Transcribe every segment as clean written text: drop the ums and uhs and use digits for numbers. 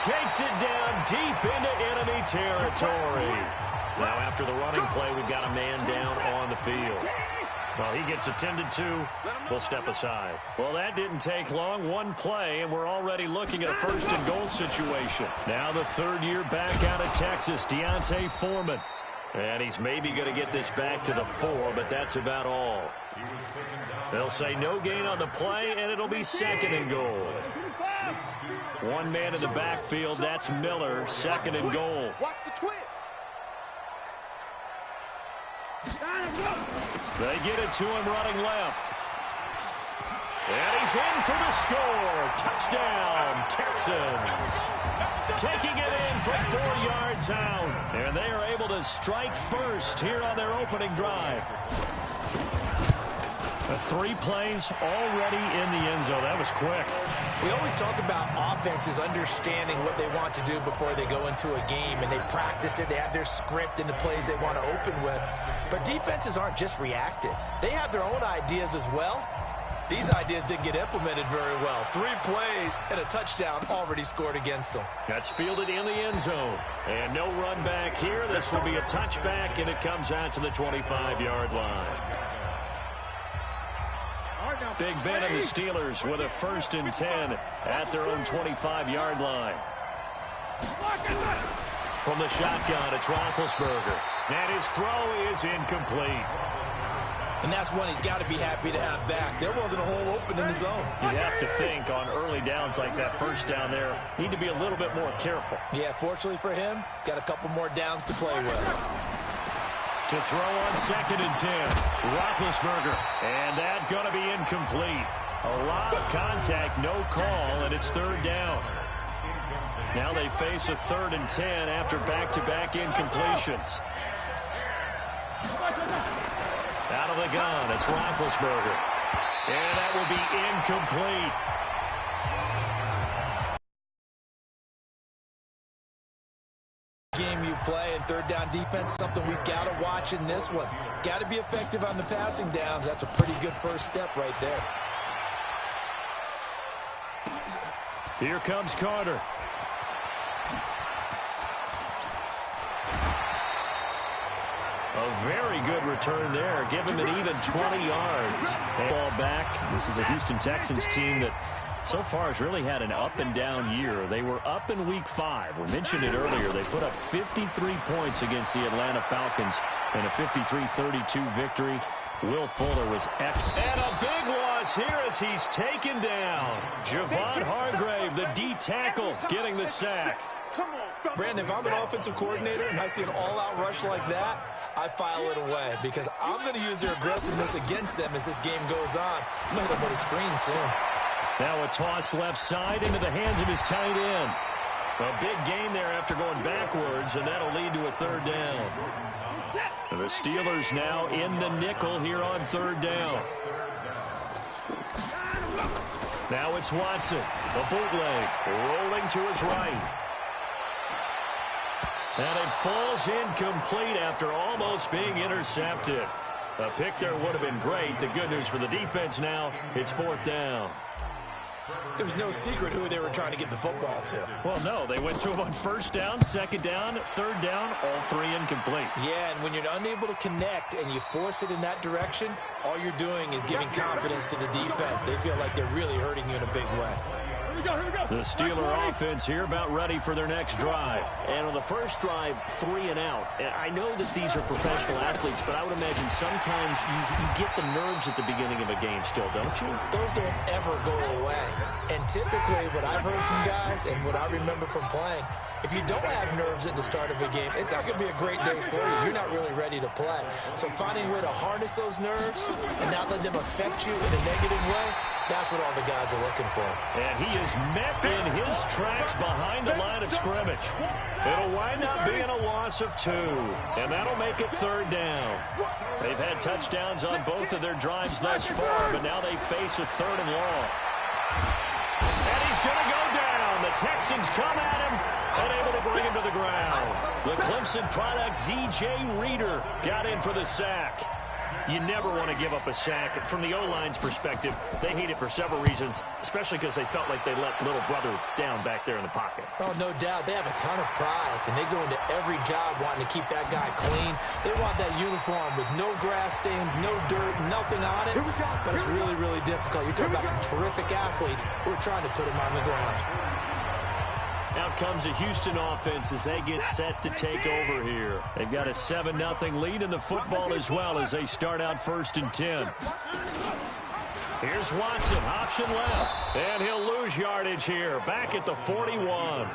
takes it down deep into enemy territory. Now, after the running play, we've got a man down on the field. Well, he gets attended to. We'll step aside. Well, that didn't take long. One play, and we're already looking at a first-and-goal situation. Now the third-year back out of Texas, Deontay Foreman. And he's maybe going to get this back to the 4, but that's about all. They'll say no gain on the play, and it'll be second and goal. One man in the backfield, that's Miller, second and goal. Watch the twist. They get it to him running left. And he's in for the score. Touchdown, Texans. Taking it in from 4 yards out. And they are able to strike first here on their opening drive. 3 plays already in the end zone. That was quick. We always talk about offenses understanding what they want to do before they go into a game, and they practice it. They have their script and the plays they want to open with. But defenses aren't just reactive. They have their own ideas as well. These ideas didn't get implemented very well. 3 plays and a touchdown already scored against them. That's fielded in the end zone. And no run back here. This will be a touchback, and it comes out to the 25-yard line. Big Ben and the Steelers with a 1st and 10 at their own 25-yard line. From the shotgun, it's Roethlisberger. And his throw is incomplete. And that's one he's got to be happy to have back. There wasn't a hole open in the zone. You have to think on early downs like that first down there, need to be a little bit more careful. Yeah, fortunately for him, got a couple more downs to play with. To throw on 2nd and 10, Roethlisberger, and that's going to be incomplete. A lot of contact, no call, and it's 3rd down. Now they face a 3rd and 10 after back-to-back incompletions. Out of the gun, it's Roethlisberger, and that will be incomplete. Game you play and 3rd down defense, something we've got to watch in this one. Got to be effective on the passing downs. That's a pretty good first step right there. Here comes Carter. A very good return there. Give him an even 20 yards. Ball back. This is a Houston Texans team that so far has really had an up-and-down year. They were up in Week 5. We mentioned it earlier. They put up 53 points against the Atlanta Falcons in a 53-32 victory. Will Fuller was excellent. And a big loss here as he's taken down. Javon Hargrave, the D tackle, getting the sack. Brandon, if I'm an offensive coordinator and I see an all-out rush like that, I file it away because I'm going to use their aggressiveness against them as this game goes on. I'm going to hit them with a screen soon. Now a toss left side into the hands of his tight end. A big gain there after going backwards, and that'll lead to a 3rd down. And the Steelers now in the nickel here on 3rd down. Now it's Watson, the bootleg, rolling to his right. And it falls incomplete after almost being intercepted. A pick there would have been great. The good news for the defense now, it's 4th down. It was no secret who they were trying to get the football to. Well, no. They went to him on 1st down, 2nd down, 3rd down, all 3 incomplete. Yeah, and when you're unable to connect and you force it in that direction, all you're doing is giving confidence to the defense. They feel like they're really hurting you in a big way. The Steeler offense here about ready for their next drive. And on the first drive, 3 and out. I know that these are professional athletes, but I would imagine sometimes you get the nerves at the beginning of a game still, don't you? Those don't ever go away. And typically what I've heard from guys and what I remember from playing, if you don't have nerves at the start of a game, it's not going to be a great day for you. You're not really ready to play. So finding a way to harness those nerves and not let them affect you in a negative way, that's what all the guys are looking for. And he is met in his tracks behind the line of scrimmage. It'll wind up being a loss of 2, and that'll make it 3rd down. They've had touchdowns on both of their drives thus far, but now they face a 3rd and long. And he's going to go down. The Texans come at him, unable to bring him to the ground. The Clemson product, DJ Reader, got in for the sack. You never want to give up a sack. From the O-line's perspective, they hate it for several reasons, especially because they felt like they let little brother down back there in the pocket. Oh, no doubt. They have a ton of pride, and they go into every job wanting to keep that guy clean. They want that uniform with no grass stains, no dirt, nothing on it. But it's really, really difficult. You're talking about some terrific athletes who are trying to put him on the ground. Out comes a Houston offense as they get set to take over here. They've got a 7-0 lead in the football as well as they start out 1st and 10. Here's Watson, option left, and he'll lose yardage here, back at the 41.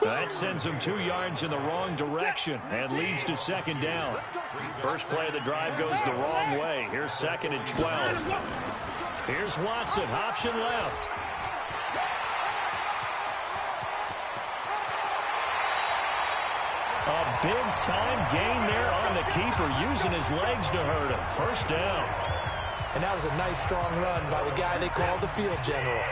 That sends him 2 yards in the wrong direction and leads to 2nd down. First play of the drive goes the wrong way. Here's 2nd and 12. Here's Watson, option left. A big-time gain there on the keeper, using his legs to hurt him. First down. And that was a nice, strong run by the guy they called the field general.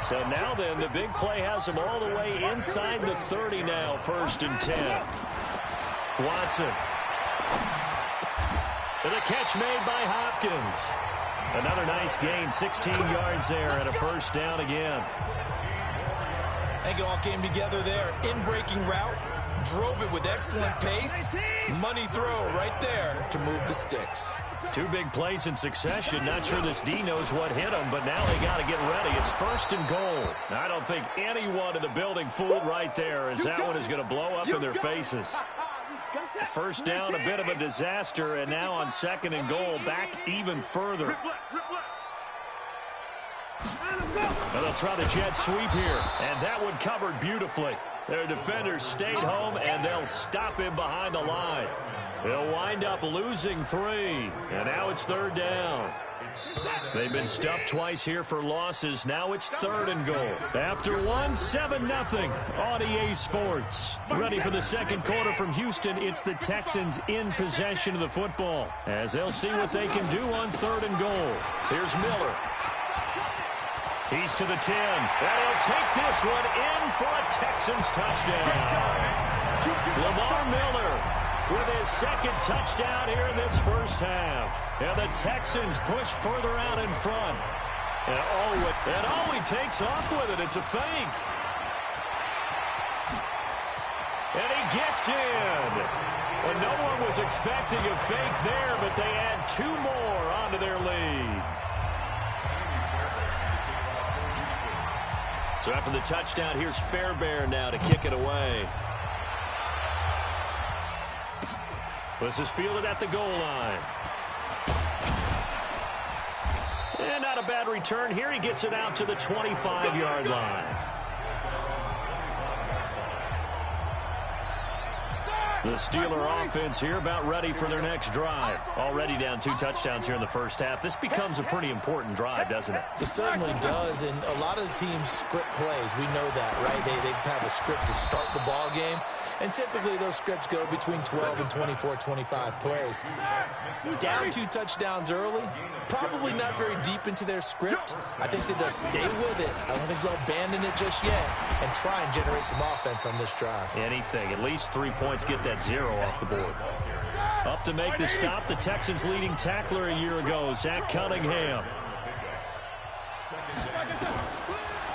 So now then, the big play has him all the way inside the 30 now, 1st and 10. Watson. And a catch made by Hopkins. Another nice gain, 16 yards there, and a first down again. I think it all came together there. In-breaking route. Drove it with excellent pace. Money throw right there to move the sticks. 2 big plays in succession. Not sure this D knows what hit him, but now they got to get ready. It's 1st and goal. I don't think anyone in the building fooled right there, as that one is going to blow up in their faces. First down, a bit of a disaster, and now on 2nd and goal, back even further. Well, they'll try the jet sweep here, and that one covered beautifully. Their defenders stayed home, and they'll stop him behind the line. They'll wind up losing 3, and now it's 3rd down. They've been stuffed twice here for losses. Now it's 3rd and goal. After one, 7-0 on EA Sports. Ready for the second quarter from Houston. It's the Texans in possession of the football, as they'll see what they can do on 3rd and goal. Here's Miller. He's to the 10, and he'll take this one in for a Texans touchdown. Lamar Miller with his 2nd touchdown here in this first half. And the Texans push further out in front. And all he takes off with it, it's a fake. And he gets in. And no one was expecting a fake there, but they add 2 more onto their lead. So after the touchdown, here's Fairbairn now to kick it away. This is fielded at the goal line. And not a bad return here. He gets it out to the 25-yard line. The Steeler offense here about ready for their next drive. Already down 2 touchdowns here in the first half. This becomes a pretty important drive, doesn't it? It certainly does, and a lot of the teams script plays. We know that, right? They have a script to start the ball game, and typically those scripts go between 12 and 24, 25 plays. Down 2 touchdowns early, probably not very deep into their script. I think that they'll stay with it. I don't think they'll abandon it just yet and try and generate some offense on this drive. Anything. At least 3 points, get that 0 off the board. Up to make the stop, the Texans' leading tackler a year ago, Zach Cunningham.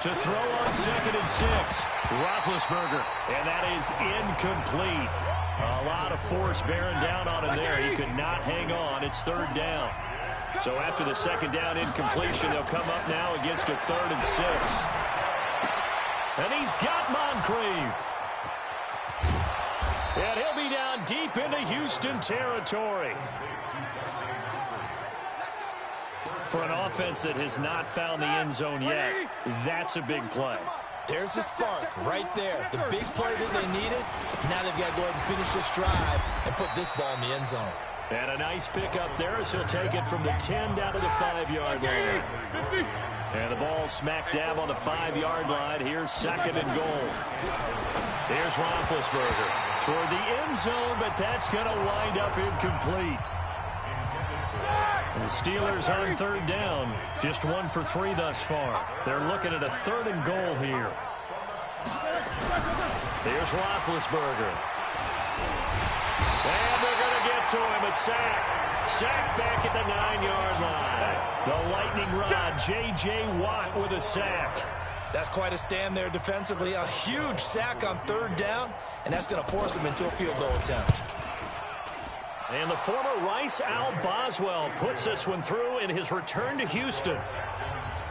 To throw on 2nd and 6. Roethlisberger, and that is incomplete. A lot of force bearing down on him there. He could not hang on. It's 3rd down. So after the 2nd down incompletion, they'll come up now against a 3rd and 6. And he's got Moncrief. And he'll be down deep into Houston territory. For an offense that has not found the end zone yet, that's a big play. There's the spark right there. The big play that they needed. Now they've got to go ahead and finish this drive and put this ball in the end zone. And a nice pick up there as he'll take it from the 10 down to the 5-yard line. And the ball smack dab on the 5-yard line. Here's 2nd and goal. Here's Roethlisberger toward the end zone, but that's going to wind up incomplete. And the Steelers on 3rd down, just 1 for 3 thus far. They're looking at a 3rd and goal here. Here's Roethlisberger. And they're going to get to him, a sack. Sacked back at the 9-yard line. The lightning rod, J.J. Watt with a sack. That's quite a stand there defensively. A huge sack on 3rd down, and that's going to force him into a field goal attempt. And the former Rice Al Boswell puts this one through in his return to Houston.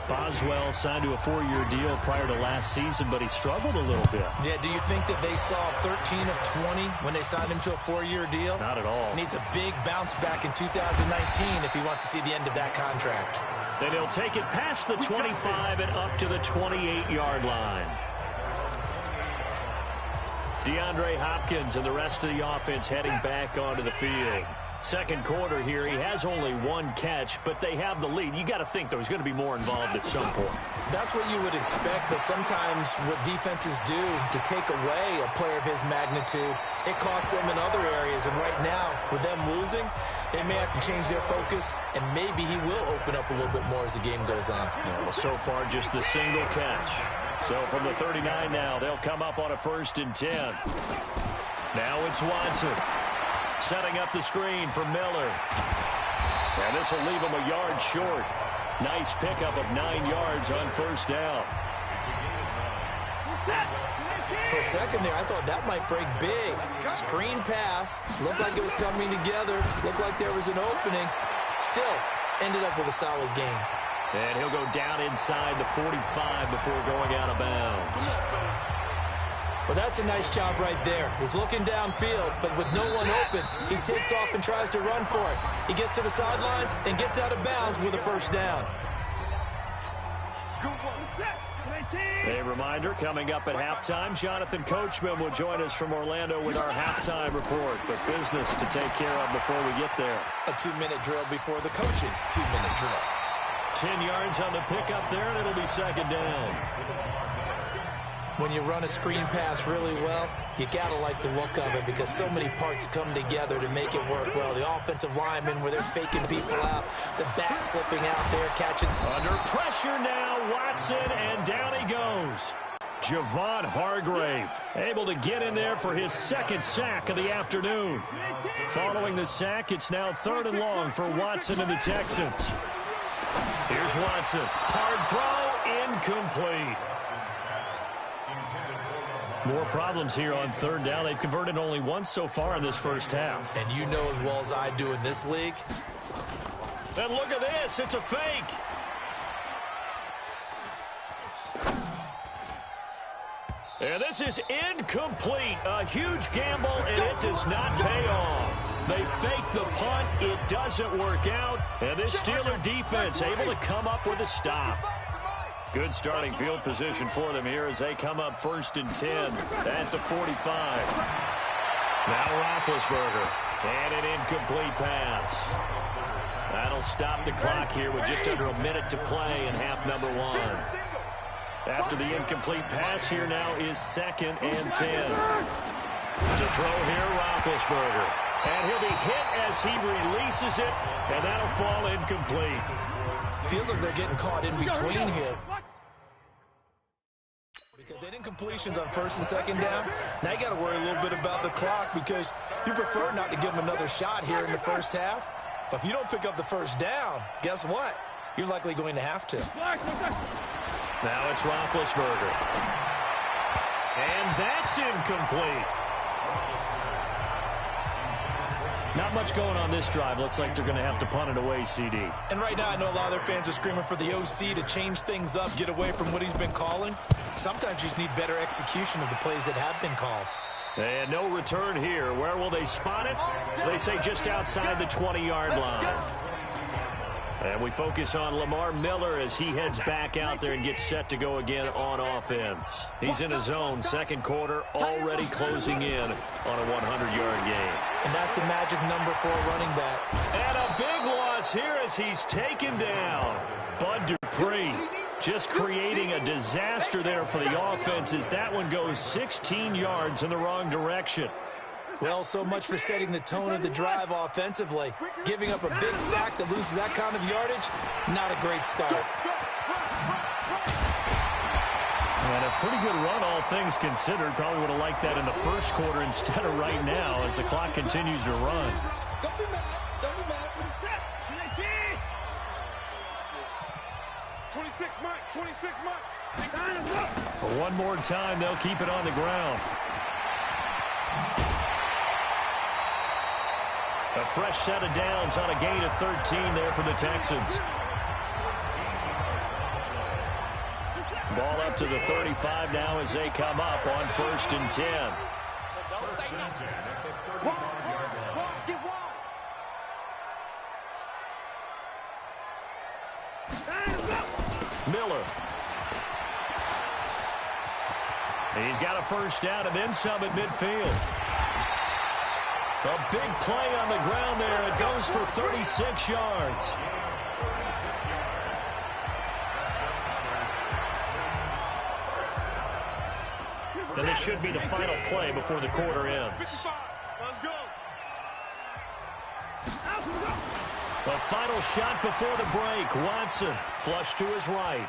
Boswell signed to a 4-year deal prior to last season, but he struggled a little bit. Yeah, do you think that they saw 13 of 20 when they signed him to a 4-year deal? Not at all. Needs a big bounce back in 2019 if he wants to see the end of that contract. Then he'll take it past the 25 and up to the 28-yard line. DeAndre Hopkins and the rest of the offense heading back onto the field. Second quarter here, he has only 1 catch, but they have the lead. You got to think there's going to be more involved at some point. That's what you would expect, but sometimes what defenses do to take away a player of his magnitude, it costs them in other areas. And right now, with them losing, they may have to change their focus, and maybe he will open up a little bit more as the game goes on. Yeah, well, so far, just the single catch. So from the 39 now, they'll come up on a 1st and 10. Now it's Watson. Setting up the screen for Miller. And this will leave him a yard short. Nice pickup of 9 yards on 1st down. For a second there, I thought that might break big. Screen pass. Looked like it was coming together. Looked like there was an opening. Still, ended up with a solid game. And he'll go down inside the 45 before going out of bounds. Well, that's a nice job right there. He's looking downfield, but with no one open, he takes off and tries to run for it. He gets to the sidelines and gets out of bounds with a 1st down. A reminder, coming up at halftime, Jonathan Coachman will join us from Orlando with our halftime report. But business to take care of before we get there. A 2-minute drill before the coach's 2-minute drill. 10 yards on the pickup there, and it'll be 2nd down. When you run a screen pass really well, you got to like the look of it because so many parts come together to make it work well. The offensive linemen where they're faking people out, the back slipping out there, catching. Under pressure now, Watson, and down he goes. Javon Hargrave able to get in there for his 2nd sack of the afternoon. Following the sack, it's now 3rd and long for Watson and the Texans. Here's Watson. Hard throw, incomplete. More problems here on 3rd down. They've converted only once so far in this 1st half. And you know as well as I do in this league. And look at this. It's a fake. And this is incomplete. A huge gamble, and it does not pay off. They fake the punt. It doesn't work out. And this Steeler defense able to come up with a stop. Good starting field position for them here as they come up 1st and 10 at the 45. Now Roethlisberger. And an incomplete pass. That'll stop the clock here with just under a minute to play in half number 1. After the incomplete pass, here now is 2nd and 10. To throw here, Roethlisberger. And he'll be hit as he releases it, and that'll fall incomplete. Feels like they're getting caught in between here. Because they didn't completions on 1st and 2nd down. Now you got to worry a little bit about the clock because you prefer not to give them another shot here in the 1st half. But if you don't pick up the 1st down, guess what? You're likely going to have to. Now it's Roethlisberger. And that's incomplete. Not much going on this drive. Looks like they're going to have to punt it away, CD. And right now I know a lot of their fans are screaming for the OC to change things up, get away from what he's been calling. Sometimes you just need better execution of the plays that have been called. And no return here. Where will they spot it? They say just outside the 20-yard line. And we focus on Lamar Miller as he heads back out there and gets set to go again on offense. He's in his zone, 2nd quarter, already closing in on a 100-yard game. And that's the magic number for a running back. And a big loss here as he's taken down. Bud Dupree just creating a disaster there for the offense as that one goes 16 yards in the wrong direction. Well, so much for setting the tone of the drive offensively. Giving up a big sack that loses that kind of yardage, not a great start. And a pretty good run, all things considered. Probably would have liked that in the 1st quarter instead of right now as the clock continues to run. One more time, they'll keep it on the ground. A fresh set of downs on a gain of 13 there for the Texans. Ball up to the 35 now as they come up on 1st and 10. Miller. He's got a first down and then some at midfield. A big play on the ground there. It goes for 36 yards. And this should be the final play before the quarter ends. Let's go. The final shot before the break. Watson flush to his right.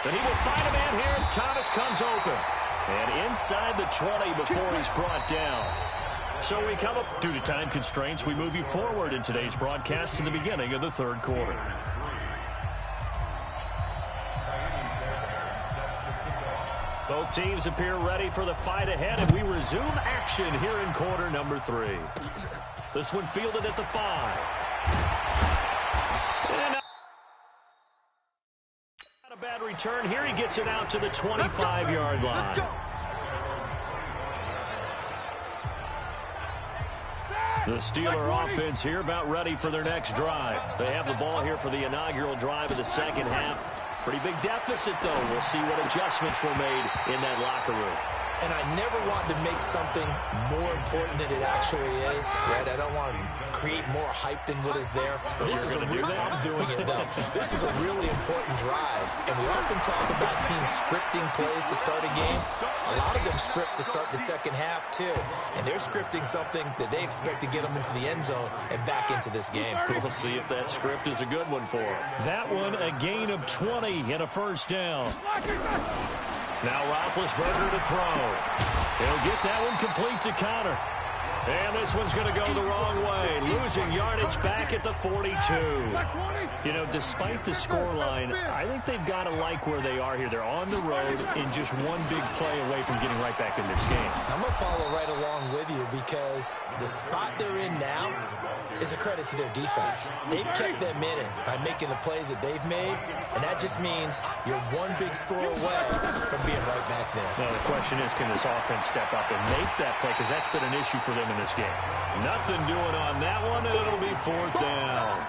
But he will find a man here as Thomas comes open. And inside the 20 before he's brought down. So we come up due to time constraints. We move you forward in today's broadcast to the beginning of the 3rd quarter. Both teams appear ready for the fight ahead, and we resume action here in quarter number 3. This one fielded at the 5. And not a bad return here. He gets it out to the 25-yard line. The Steeler offense here about ready for their next drive. They have the ball here for the inaugural drive of the second half. Pretty big deficit, though. We'll see what adjustments were made in that locker room. And I never want to make something more important than it actually is, right? I don't want to create more hype than what is there. But this is a real, I'm doing it, though. This is a really important drive. And we often talk about teams scripting plays to start a game. A lot of them script to start the second half, too. And they're scripting something that they expect to get them into the end zone and back into this game. We'll see if that script is a good one for them. That one, a gain of 20 and a first down. Now Roethlisberger to throw. He'll get that one complete to Connor. And this one's going to go the wrong way. Losing yardage back at the 42. You know, despite the scoreline, I think they've got to like where they are here. They're on the road in just one big play away from getting right back in this game. I'm going to follow right along with you because the spot they're in now is a credit to their defense. They've kept them in it by making the plays that they've made, and that just means you're one big score away from being right back there. Now, the question is, can this offense step up and make that play? Because that's been an issue for them in this game. Nothing doing on that one, and it'll be 4th down.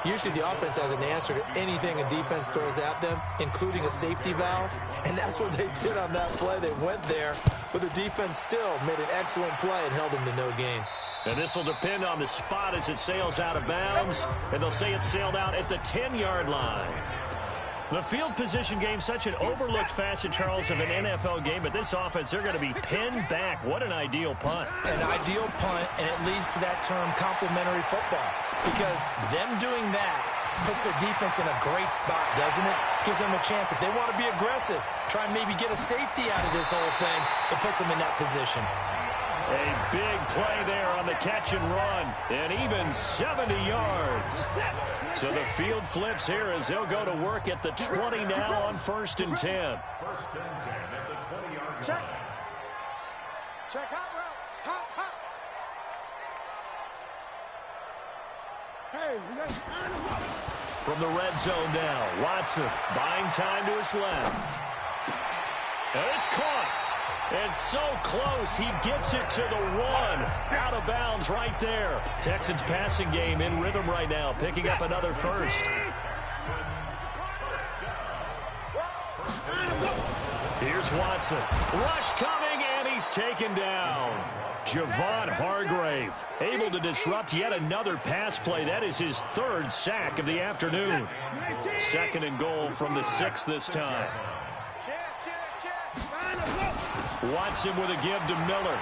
Usually the offense has an answer to anything a defense throws at them, including a safety valve, and that's what they did on that play. They went there, but the defense still made an excellent play and held them to no gain. And this will depend on the spot as it sails out of bounds, and they'll say it sailed out at the 10-yard line. The field position game, such an overlooked facet, Charles, of an NFL game, but this offense, they're going to be pinned back. What an ideal punt. An ideal punt, and it leads to that term complementary football, because them doing that puts their defense in a great spot, doesn't it? Gives them a chance. If they want to be aggressive, try and maybe get a safety out of this whole thing, it puts them in that position. A big play there on the catch and run, and even 70 yards. So the field flips here as they'll go to work at the 20 now on 1st and 10. 1st and 10 at the 20-yard line. Check hot route. Hot. Hey, we got to earn him up. From the red zone now, Watson buying time to his left. And it's caught. It's so close, he gets it to the 1. Out of bounds right there. Texans passing game in rhythm right now, picking up another first. Here's Watson. Rush coming, and he's taken down. Javon Hargrave able to disrupt yet another pass play. That is his 3rd sack of the afternoon. 2nd and goal from the 6 this time. Watson with a give to Miller.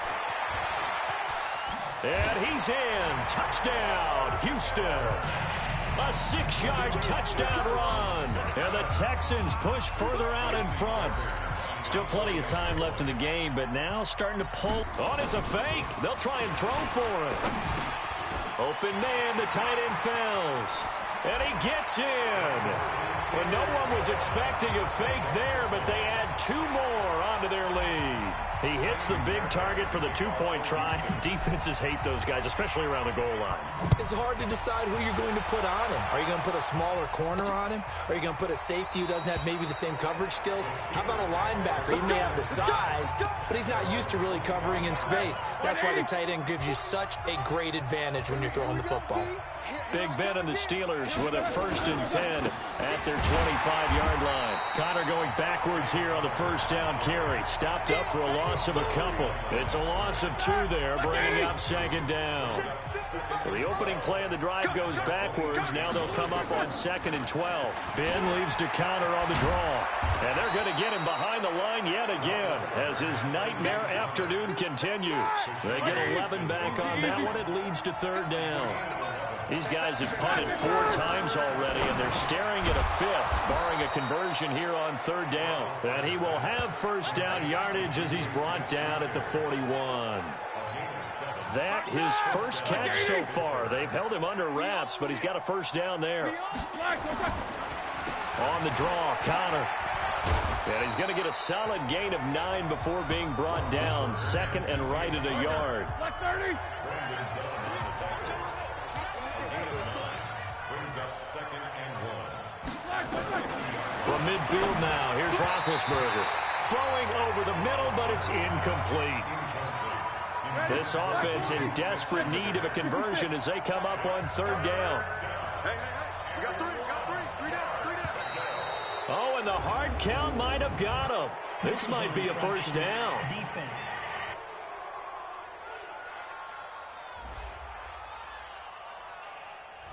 And he's in. Touchdown, Houston. A 6-yard touchdown run. And the Texans push further out in front. Still plenty of time left in the game, but now starting to pull. Oh, it's a fake. They'll try and throw for it. Open man, the tight end fails. And he gets in. Well, no one was expecting a fake there, but they add 2 more onto their lead. He hits the big target for the 2-point try. Defenses hate those guys, especially around the goal line. It's hard to decide who you're going to put on him. Are you going to put a smaller corner on him? Are you going to put a safety who doesn't have maybe the same coverage skills? How about a linebacker? He may have the size, but he's not used to really covering in space. That's why the tight end gives you such a great advantage when you're throwing the football. Big Ben and the Steelers with a 1st and 10 at their 25-yard line. Connor going backwards here on the 1st down carry. Stopped up for a loss of a couple. It's a loss of 2 there, bringing up 2nd down. So the opening play of the drive goes backwards. Now they'll come up on 2nd and 12. Ben leaves to Connor on the draw. And they're going to get him behind the line yet again as his nightmare afternoon continues. They get 11 back on that one. It leads to 3rd down. These guys have punted 4 times already, and they're staring at a 5th, barring a conversion here on 3rd down. And he will have 1st down yardage as he's brought down at the 41. That his 1st catch so far. They've held him under wraps, but he's got a 1st down there. On the draw, Connor. And he's going to get a solid gain of 9 before being brought down. 2nd and right at a yard. From midfield now, here's Roethlisberger. Throwing over the middle, but it's incomplete. This offense in desperate need of a conversion as they come up on 3rd down. We got 3 down. Oh, and the hard count might have got him. This might be a 1st down. Defense.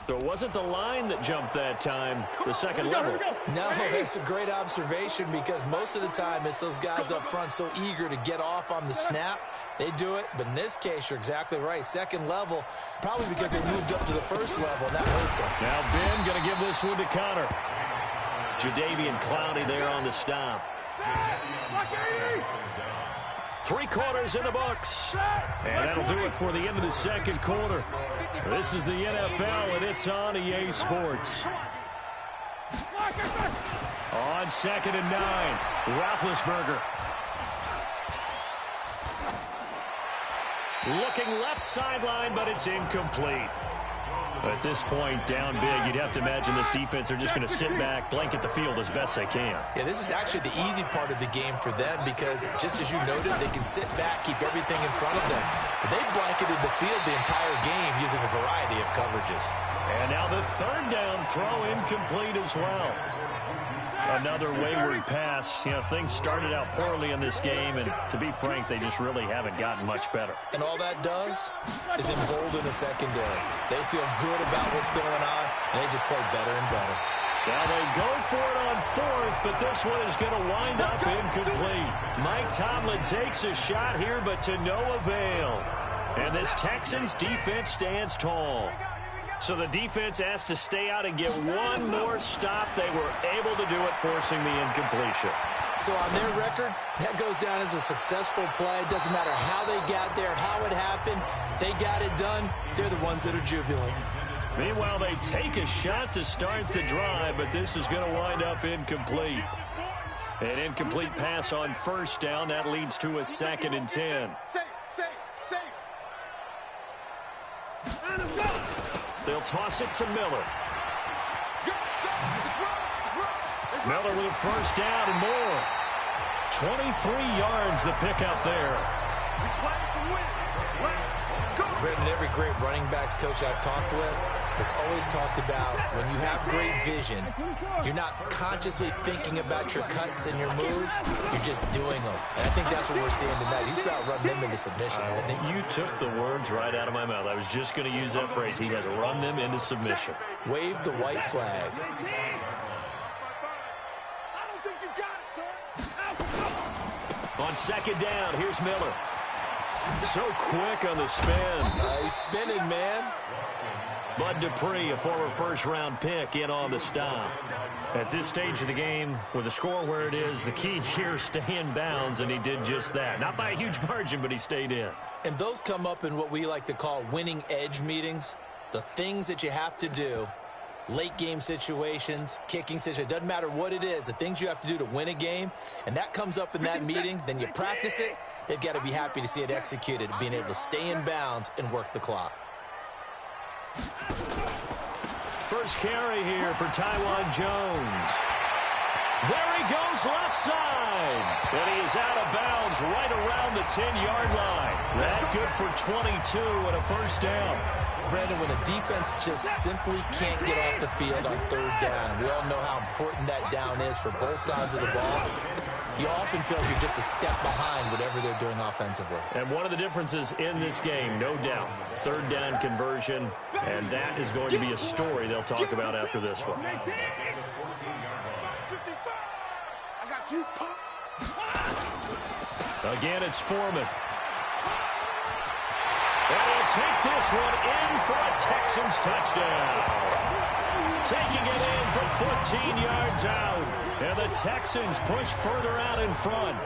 So it wasn't the line that jumped that time, the 2nd level. No, that's a great observation because most of the time it's those guys up front so eager to get off on the snap. They do it, but in this case, you're exactly right. 2nd level, probably because they moved up to the 1st level, and that hurts them. Now Ben going to give this one to Connor. Jadeveon Clowney there on the stop. 3 quarters in the books. And that'll do it for the end of the 2nd quarter. This is the NFL, and it's on EA Sports. On 2nd and 9, Roethlisberger. Looking left sideline, but it's incomplete. At this point, down big, you'd have to imagine this defense are just going to sit back, blanket the field as best they can. Yeah, this is actually the easy part of the game for them because, just as you noted, they can sit back, keep everything in front of them. But they blanketed the field the entire game using a variety of coverages. And now the 3rd down throw incomplete as well. Another wayward pass. You know, things started out poorly in this game, and to be frank, they just really haven't gotten much better. And all that does is embolden a secondary. They feel good about what's going on, and they just play better and better. Now they go for it on 4th, but this one is going to wind up incomplete. Mike Tomlin takes a shot here, but to no avail. And this Texans defense stands tall. So the defense has to stay out and get one more stop. They were able to do it, forcing the incompletion. So on their record, that goes down as a successful play. Doesn't matter how they got there, how it happened. They got it done. They're the ones that are jubilant. Meanwhile, they take a shot to start the drive, but this is going to wind up incomplete. An incomplete pass on 1st down. That leads to a 2nd and 10. They'll toss it to Miller. Miller with a 1st down and more. 23 yards the pickup there. Brendan, every great running backs coach I've talked with has always talked about when you have great vision, you're not consciously thinking about your cuts and your moves, you're just doing them. And I think that's what we're seeing tonight. He's about run them into submission, hasn't he? You took the words right out of my mouth. I was just going to use that phrase. He has run them into submission. Wave the white flag. On 2nd down, here's Miller. So quick on the spin. He's spinning, man. Bud Dupree, a former 1st-round pick, in on the stop. At this stage of the game, with the score where it is, the key here, stay in bounds, and he did just that. Not by a huge margin, but he stayed in. And those come up in what we like to call winning edge meetings. the things that you have to do, late game situations, kicking situations, doesn't matter what it is, the things you have to do to win a game, and that comes up in that meeting, then you practice it, they've got to be happy to see it executed, being able to stay in bounds and work the clock. First carry here for Taiwan Jones. There he goes left side. And he is out of bounds right around the 10-yard line. That good for 22 and a first down. Brandon, when a defense just simply can't get off the field on third down, we all know how important that down is for both sides of the ball. You often feel like you're just a step behind whatever they're doing offensively. And one of the differences in this game, no doubt, third down conversion, and that is going to be a story they'll talk about after this one. Again, it's Foreman. And he'll take this one in for a Texans touchdown. Taking it in from 14 yards out. And the Texans push further out in front.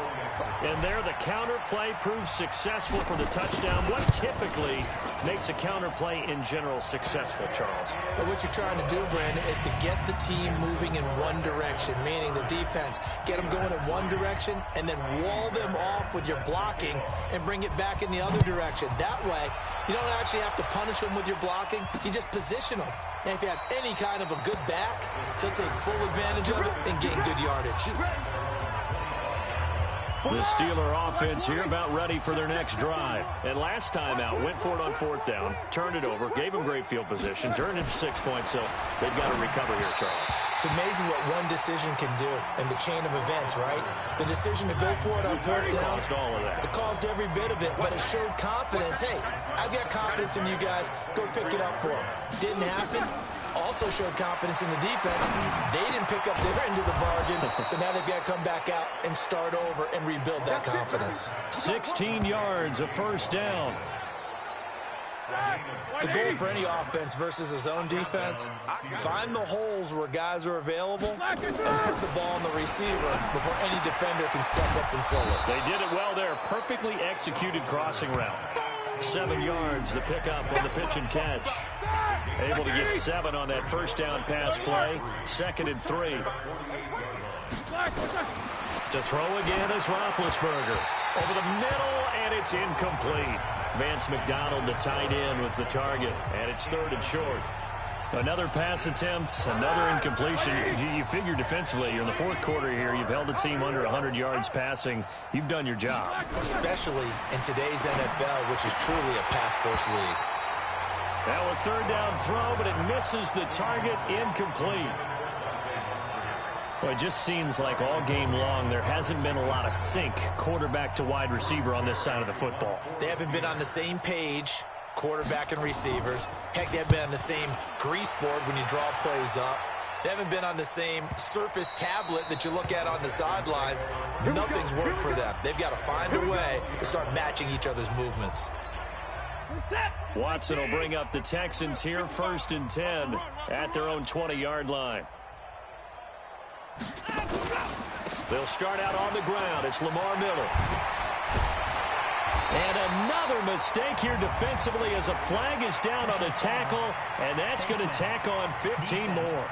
And there the counter play proves successful for the touchdown. What typically makes a counter play in general successful, Charles? But what you're trying to do, Brandon, is to get the team moving in one direction, meaning the defense, get them going in one direction and then wall them off with your blocking and bring it back in the other direction. That way, you don't actually have to punish them with your blocking. You just position them. And if you have any kind of a good back, they'll take full advantage of it and gain good yardage. The Steeler offense here about ready for their next drive. And last time out, went for it on fourth down, turned it over, gave them great field position, turned it 6 points, so they've got to recover here, Charles. It's amazing what one decision can do in the chain of events, right? The decision to go for it on fourth down. Caused all of that. It caused every bit of it, but it showed confidence. Hey, I've got confidence in you guys. Go pick it up for them. Didn't happen. Also showed confidence in the defense. They didn't pick up their end of the bargain, so now they've got to come back out and start over and rebuild that confidence. 16 yards, a first down. The goal for any offense versus his own defense, find the holes where guys are available and put the ball on the receiver before any defender can step up and fill it. They did it well there. Perfectly executed crossing route. 7 yards, the pickup on the pitch and catch. Able to get 7 on that first down pass play. 2nd and 3. To throw again is Roethlisberger. Over the middle, and it's incomplete. Vance McDonald, the tight end, was the target, and it's 3rd and short. Another pass attempt, another incompletion. You figure defensively, you're in the 4th quarter here. You've held the team under 100 yards passing. You've done your job. Especially in today's NFL, which is truly a pass-first league. Now a 3rd down throw, but it misses the target, incomplete. Well, it just seems like all game long there hasn't been a lot of sync quarterback to wide receiver on this side of the football. They haven't been on the same page, quarterback and receivers. Heck, they haven't been on the same grease board when you draw plays up. They haven't been on the same surface tablet that you look at on the sidelines. Nothing's worked for them. They've got to find a way to start matching each other's movements. Watson will bring up the Texans here, 1st and 10 at their own 20-yard line. They'll start out on the ground. It's Lamar Miller. And another mistake here defensively as a flag is down on the tackle, and that's going to tack on 15 more.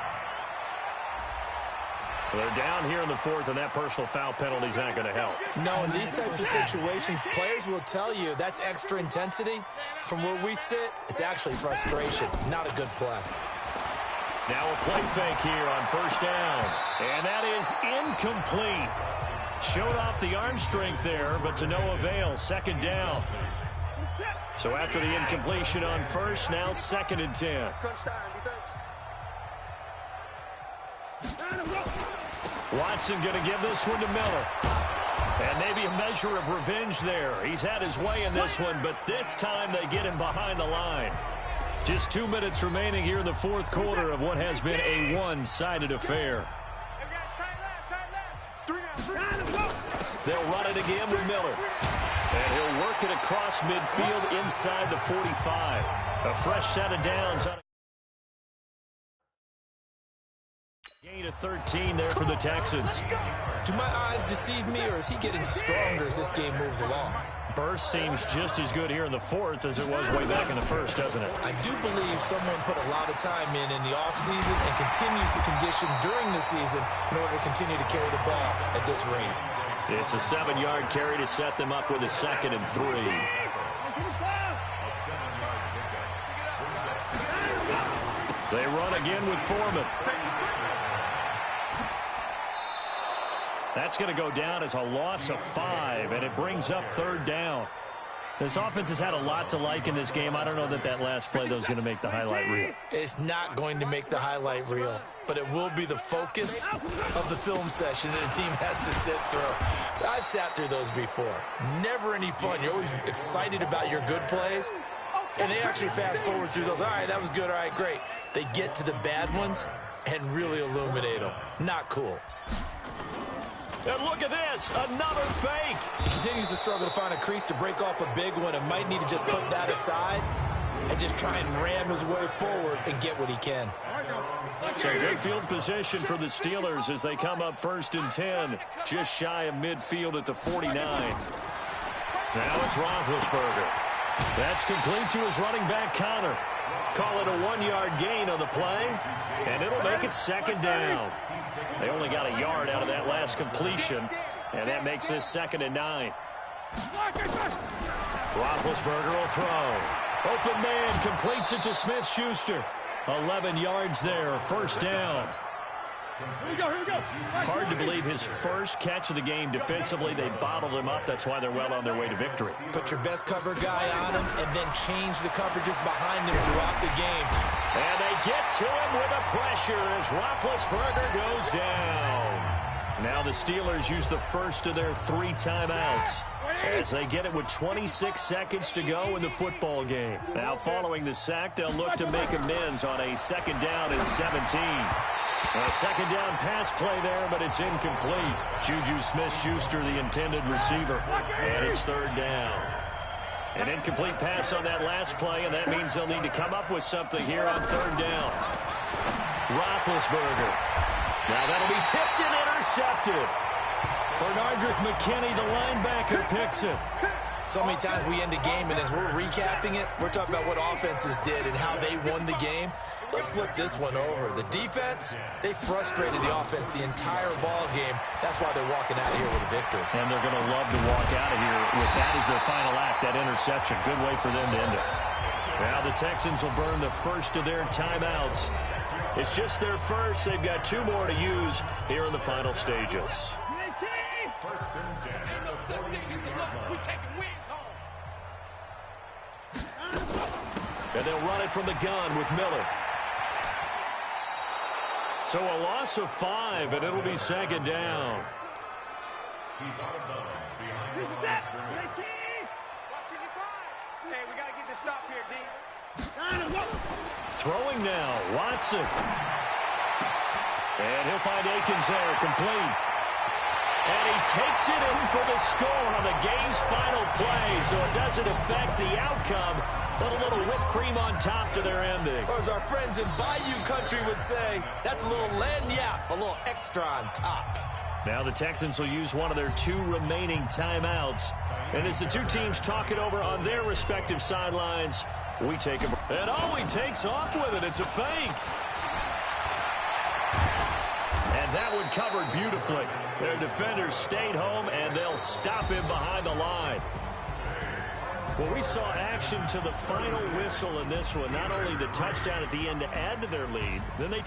They're down here in the 4th, and that personal foul penalty is not going to help. No, in these types of situations, players will tell you that's extra intensity. From where we sit, it's actually frustration, not a good play. Now a play fake here on 1st down, and that is incomplete. Showed off the arm strength there, but to no avail. 2nd down. So after the incompletion on 1st, now 2nd and 10. Watson going to give this one to Miller. And maybe a measure of revenge there. He's had his way in this one, but this time they get him behind the line. Just 2 minutes remaining here in the 4th quarter of what has been a one-sided affair. They'll run it again with Miller. And he'll work it across midfield inside the 45. A fresh set of downs. to 13 there for the Texans. Do my eyes deceive me, or is he getting stronger as this game moves along? Burst seems just as good here in the fourth as it was way back in the first, doesn't it? I do believe someone put a lot of time in the offseason and continues to condition during the season in order to continue to carry the ball at this rate. It's a 7-yard carry to set them up with a 2nd and 3. They run again with Foreman. That's going to go down as a loss of 5, and it brings up 3rd down. This offense has had a lot to like in this game. I don't know that last play, though, is going to make the highlight reel. It's not going to make the highlight reel, but it will be the focus of the film session that the team has to sit through. I've sat through those before. Never any fun. You're always excited about your good plays, and they actually fast forward through those. All right, that was good. All right, great. They get to the bad ones and really illuminate them. Not cool. And look at this, another fake. He continues to struggle to find a crease to break off a big one and might need to just put that aside and just try and ram his way forward and get what he can. So good field position for the Steelers as they come up 1st and 10, just shy of midfield at the 49. Now it's Roethlisberger. That's complete to his running back, Connor. Call it a 1-yard gain on the play, and it'll make it 2nd down. They only got a yard out of that last completion, and that makes this 2nd and 9. Roethlisberger will throw. Open man completes it to Smith-Schuster. 11 yards there, 1st down. Here we go. Hard to believe his first catch of the game defensively. They bottled him up. That's why they're well on their way to victory. Put your best cover guy on him and then change the coverages behind him throughout the game. And they get to him with the pressure as Roethlisberger goes down. Now the Steelers use the first of their 3 timeouts as they get it with 26 seconds to go in the football game. Now following the sack, they'll look to make amends on a 2nd down and 17. A 2nd down pass play there, but it's incomplete. Juju Smith-Schuster, the intended receiver, and it's 3rd down. An incomplete pass on that last play, and that means they'll need to come up with something here on 3rd down. Roethlisberger. Now that'll be tipped and intercepted. Bernardrick McKinney, the linebacker, picks it. So many times we end a game, and as we're recapping it, we're talking about what offenses did and how they won the game. Let's flip this one over. The defense, they frustrated the offense the entire ball game. That's why they're walking out of here with a victory. And they're going to love to walk out of here with that as their final act, that interception. Good way for them to end it. Now the Texans will burn the first of their timeouts. It's just their first. They've got 2 more to use here in the final stages. And they'll run it from the gun with Miller. So a loss of 5, and it'll be 2nd down. He's out of bounds behind the line of scrimmage. Hey, we got to get this stop here, D. Throwing now, Watson. And he'll find Akins there, complete. And he takes it in for the score on the game's final play, so it doesn't affect the outcome. But a little whipped cream on top to their ending. Or as our friends in Bayou Country would say, that's a little lagniappe, a little extra on top. Now the Texans will use one of their 2 remaining timeouts. And as the 2 teams talk it over on their respective sidelines, we take him. And he takes off with it. It's a fake. And that one covered beautifully. Their defenders stayed home, and they'll stop him behind the line. Well, we saw action to the final whistle in this one. Not only the touchdown at the end to add to their lead, then they...